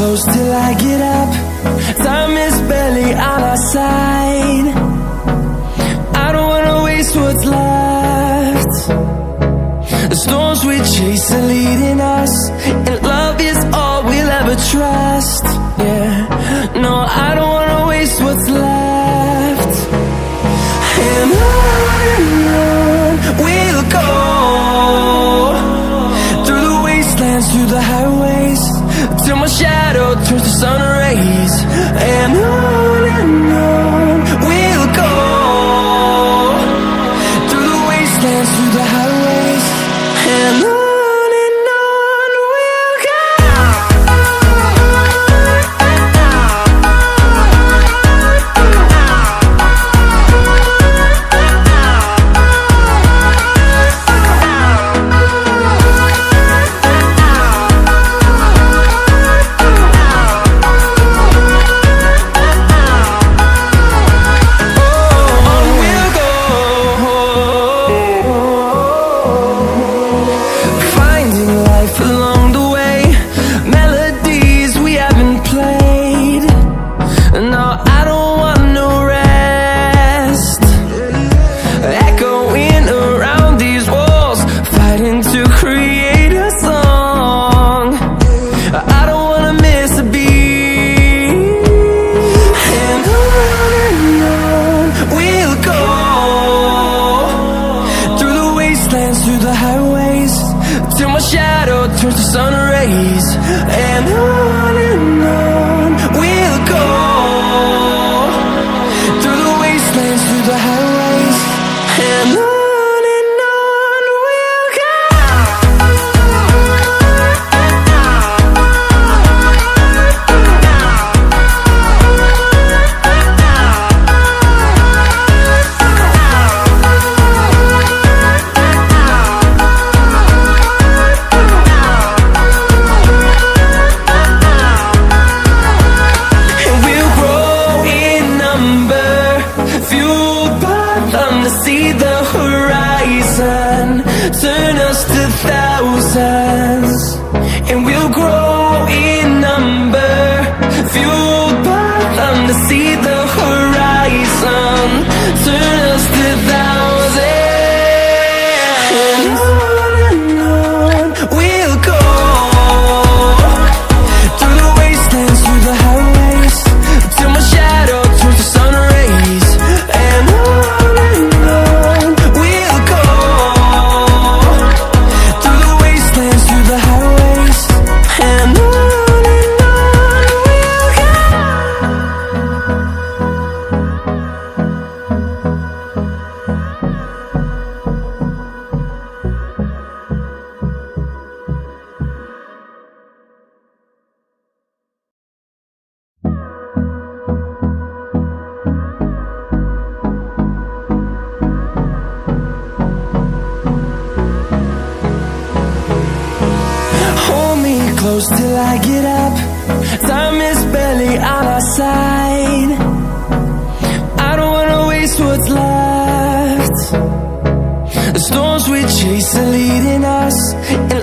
close till I get up. Time is barely on our side. I don't wanna waste what's left. The storms we chase are leading us, and love is all we'll ever trust. Yeah, no, I don't wanna waste what's left. And on we'll go, through the wastelands, through the highways, till my shadow turns to sun rays. And on we'll go, through the wastelands, through the highways, and on we'll go. Through the highways, till my shadow turns to sun rays. And on we'll go, through the wastelands, through the highways, and on we'll go. See the horizon turn us to thousands, and we'll grow in number, fueled by them. To see the horizon turn us to thousands, and on we'll go, through the wastelands, through the highways, till my shadow turns to sun rays. And close till I get up. Time is barely on our side. I don't wanna waste what's left. The storms we chase are leading us, and